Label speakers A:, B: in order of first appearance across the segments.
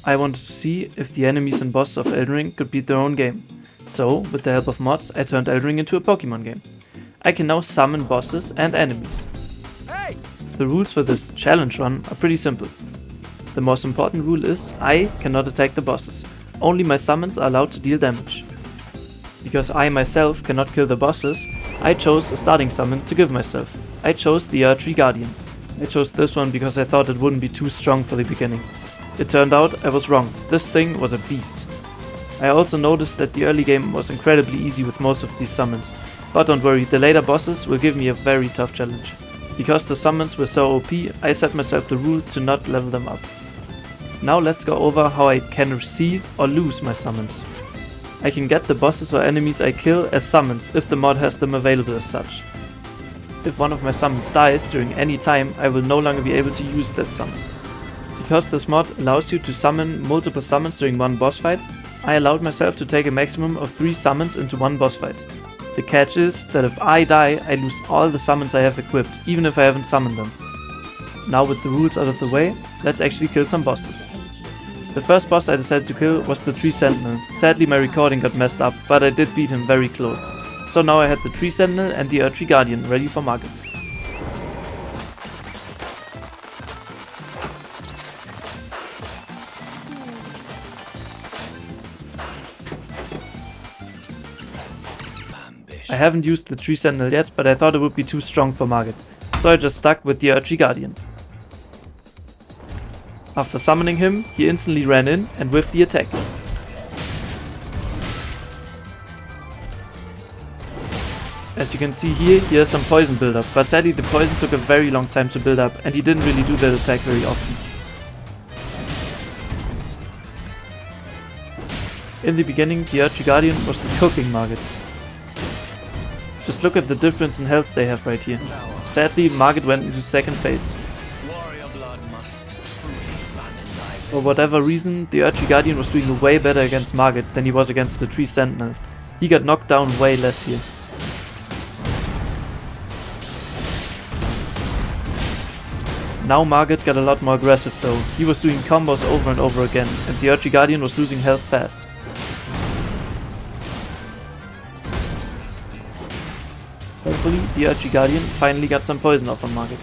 A: I wanted to see if the enemies and bosses of Elden Ring could beat their own game. So, with the help of mods, I turned Elden Ring into a Pokemon game. I can now summon bosses and enemies. The rules for this challenge run are pretty simple. The most important rule is I cannot attack the bosses. Only my summons are allowed to deal damage. Because I myself cannot kill the bosses, I chose a starting summon to give myself. I chose the Tree Guardian. I chose this one because I thought it wouldn't be too strong for the beginning. It turned out I was wrong. This thing was a beast. I also noticed that the early game was incredibly easy with most of these summons. But don't worry, the later bosses will give me a very tough challenge. Because the summons were so OP, I set myself the rule to not level them up. Now let's go over how I can receive or lose my summons. I can get the bosses or enemies I kill as summons if the mod has them available as such. If one of my summons dies during any time, I will no longer be able to use that summon. Because this mod allows you to summon multiple summons during one boss fight, I allowed myself to take a maximum of 3 summons into one boss fight. The catch is that if I die, I lose all the summons I have equipped, even if I haven't summoned them. Now with the rules out of the way, let's actually kill some bosses. The first boss I decided to kill was the Tree Sentinel. Sadly my recording got messed up, but I did beat him very close. So now I had the Tree Sentinel and the Tree Guardian ready for market. I haven't used the Tree Sentinel yet, but I thought it would be too strong for market, so I just stuck with the Tree Guardian. After summoning him, he instantly ran in and whiffed the attack. As you can see here, he has some poison buildup, but sadly the poison took a very long time to build up and he didn't really do that attack very often. In the beginning, the Tree Guardian was cooking Margit. Just look at the difference in health they have right here. Sadly, Margit went into second phase. For whatever reason, the Tree Guardian was doing way better against Margit than he was against the Tree Sentinel. He got knocked down way less here. Now Margit got a lot more aggressive though. He was doing combos over and over again, and the Tree Guardian was losing health fast. Thankfully, the Tree Guardian finally got some poison off on Margit.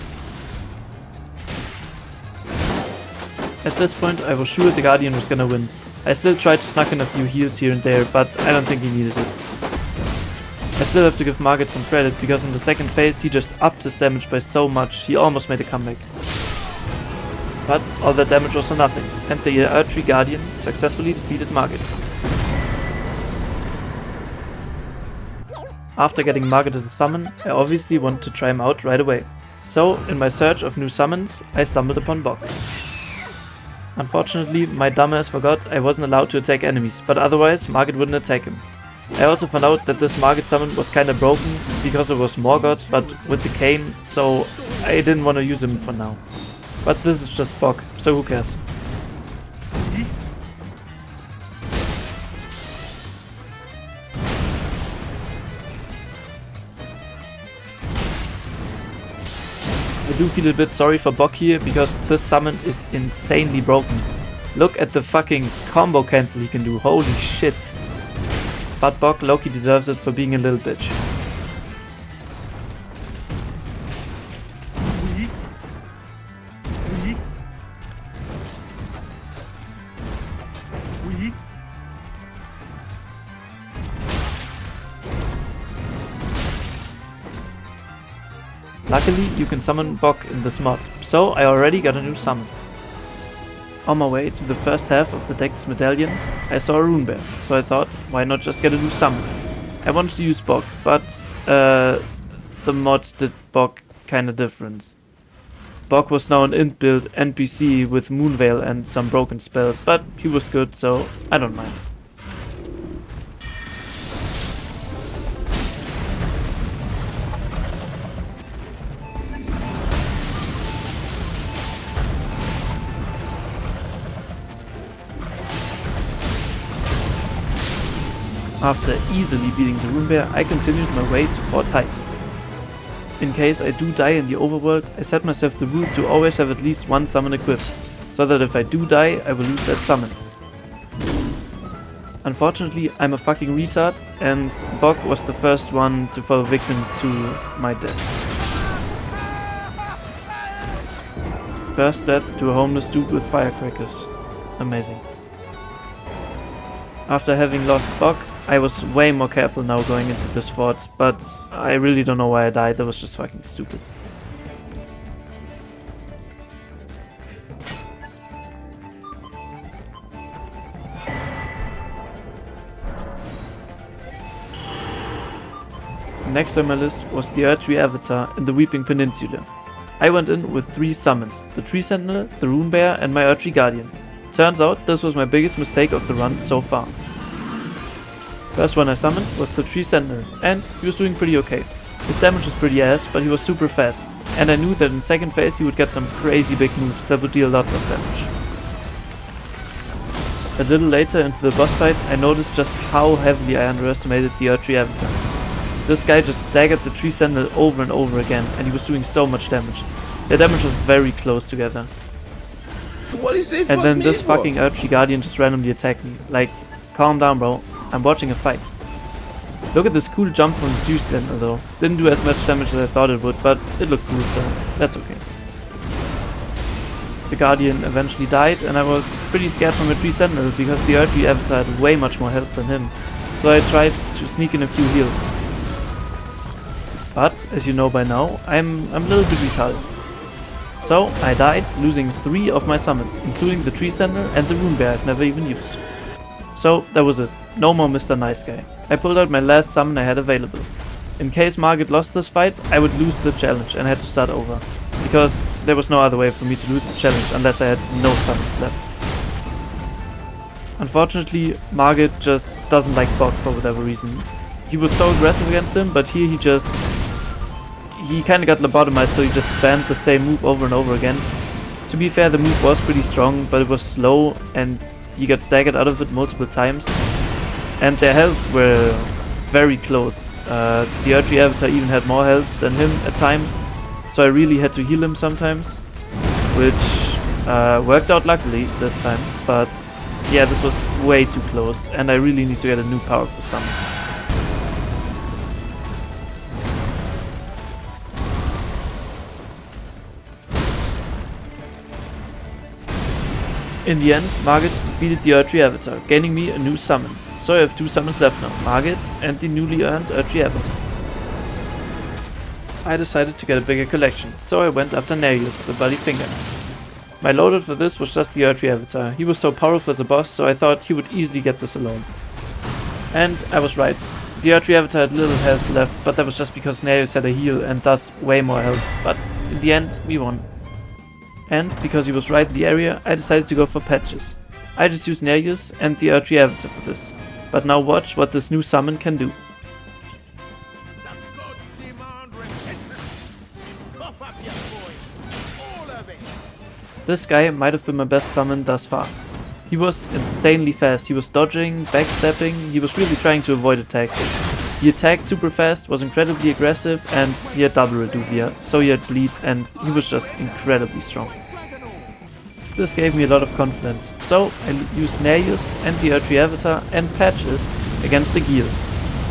A: At this point I was sure the Guardian was gonna win. I still tried to snuck in a few heals here and there, but I don't think he needed it. I still have to give Margit some credit, because in the second phase he just upped his damage by so much, he almost made a comeback. But all that damage was for nothing, and the Tree Guardian successfully defeated Margit. After getting Margit as a summon, I obviously wanted to try him out right away. So, in my search of new summons, I stumbled upon Bock. Unfortunately, my dumbass forgot I wasn't allowed to attack enemies, but otherwise Margit wouldn't attack him. I also found out that this Margit summon was kinda broken, because it was Morgoth, but with the cane, so I didn't want to use him for now. But this is just Bock, so who cares? I do feel a bit sorry for Bock here, because this summon is insanely broken. Look at the fucking combo cancel he can do, holy shit. But Bock Loki deserves it for being a little bitch. Luckily, you can summon Bock in this mod, so I already got a new summon. On my way to the first half of the Dex Medallion, I saw a Rune Bear, so I thought, why not just get a new summon? I wanted to use Bock, but the mod did Bock kinda different. Bock was now an inbuilt NPC with Moonveil and some broken spells, but he was good, so I don't mind. After easily beating the Rune Bear, I continued my way to Fort Height. In case I do die in the overworld, I set myself the rule to always have at least one summon equipped, so that if I do die, I will lose that summon. Unfortunately, I'm a fucking retard, and Bok was the first one to fall victim to my death. First death to a homeless dude with firecrackers. Amazing. After having lost Bok, I was way more careful now going into this fort, but I really don't know why I died. That was just fucking stupid. Next on my list was the Erdtree Avatar in the Weeping Peninsula. I went in with 3 summons, the Tree Sentinel, the Rune Bear and my Erdtree Guardian. Turns out this was my biggest mistake of the run so far. First one I summoned was the Tree Sentinel, and he was doing pretty okay. His damage was pretty ass, but he was super fast, and I knew that in second phase he would get some crazy big moves that would deal lots of damage. A little later into the boss fight, I noticed just how heavily I underestimated the Erdtree Avatar. This guy just staggered the Tree Sentinel over and over again, and he was doing so much damage. Their damage was very close together.
B: What do you say?
A: And then this fucking Erdtree Guardian just randomly attacked me. Like, calm down, bro. I'm watching a fight. Look at this cool jump from the Tree Sentinel though. Didn't do as much damage as I thought it would, but it looked cool, so that's okay. The Guardian eventually died, and I was pretty scared from the Tree Sentinel because the Erdtree Avatar had way much more health than him. So I tried to sneak in a few heals. But, as you know by now, I'm a little bit retarded. So, I died, losing 3 of my summons, including the Tree Sentinel and the Rune Bear I've never even used. So, that was it. No more Mr. Nice Guy. I pulled out my last summon I had available. In case Margit lost this fight, I would lose the challenge and had to start over. Because there was no other way for me to lose the challenge unless I had no summons left. Unfortunately, Margit just doesn't like Bok for whatever reason. He was so aggressive against him, but here he kinda got lobotomized, so he just spammed the same move over and over again. To be fair, the move was pretty strong, but it was slow and he got staggered out of it multiple times. And their health were very close. The Erdtree Avatar even had more health than him at times, so I really had to heal him sometimes, which worked out luckily this time, but yeah, this was way too close and I really need to get a new powerful summon. In the end, Margit defeated the Erdtree Avatar, gaining me a new summon. So I have 2 summons left now, Margit and the newly earned Erdtree Avatar. I decided to get a bigger collection, so I went after Nereus, the Bloody Finger. My loadout for this was just the Erdtree Avatar. He was so powerful as a boss, so I thought he would easily get this alone. And I was right. The Erdtree Avatar had little health left, but that was just because Nereus had a heal and thus way more health. But in the end, we won. And because he was right in the area, I decided to go for patches. I just used Nereus and the Erdtree Avatar for this. But now watch what this new summon can do. This guy might have been my best summon thus far. He was insanely fast, he was dodging, backstepping, he was really trying to avoid attacks. He attacked super fast, was incredibly aggressive, and he had double Reduvia, so he had bleed and he was just incredibly strong. This gave me a lot of confidence, so I used Nereus and the Erdtree Avatar and patches against Agil.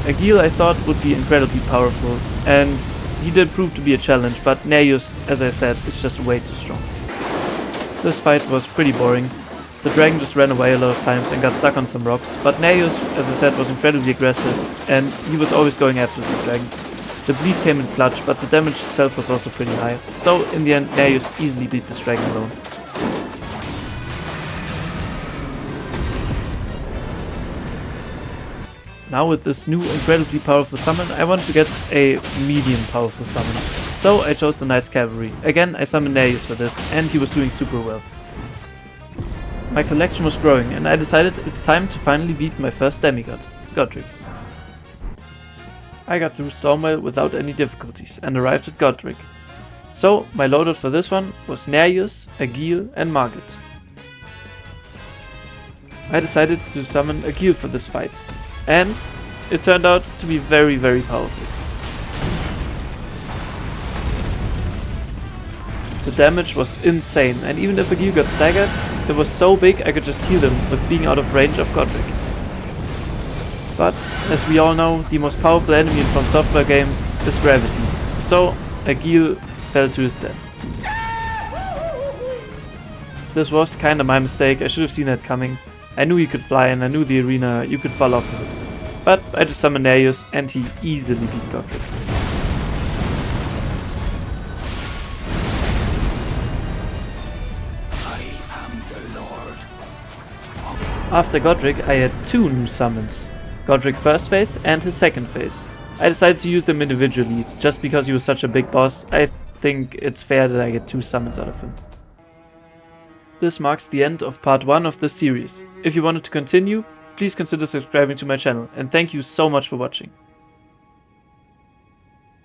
A: Agil I thought would be incredibly powerful, and he did prove to be a challenge, but Nereus, as I said, is just way too strong. This fight was pretty boring. The dragon just ran away a lot of times and got stuck on some rocks, but Nereus, as I said, was incredibly aggressive, and he was always going after the dragon. The bleed came in clutch, but the damage itself was also pretty high, so in the end Nereus easily beat this dragon alone. Now with this new incredibly powerful summon, I wanted to get a medium powerful summon. So I chose the Knight's Cavalry. Again, I summoned Nereus for this, and he was doing super well. My collection was growing, and I decided it's time to finally beat my first demigod, Godric. I got through Stormwell without any difficulties, and arrived at Godric. So my loadout for this one was Nereus, Agil and Margit. I decided to summon Agil for this fight. And it turned out to be very, very powerful. The damage was insane, and even if a Gil got staggered, it was so big I could just heal him with being out of range of Godric. But, as we all know, the most powerful enemy in From Software games is gravity, so a Gil fell to his death. This was kinda my mistake, I should have seen that coming. I knew he could fly and I knew the arena you could fall off of it. But I just summoned Nereus and he easily beat Godric. After Godric, I had 2 new summons. Godric first phase and his second phase. I decided to use them individually, just because he was such a big boss. I think it's fair that I get 2 summons out of him. This marks the end of part 1 of this series. If you wanted to continue, please consider subscribing to my channel, and thank you so much for watching.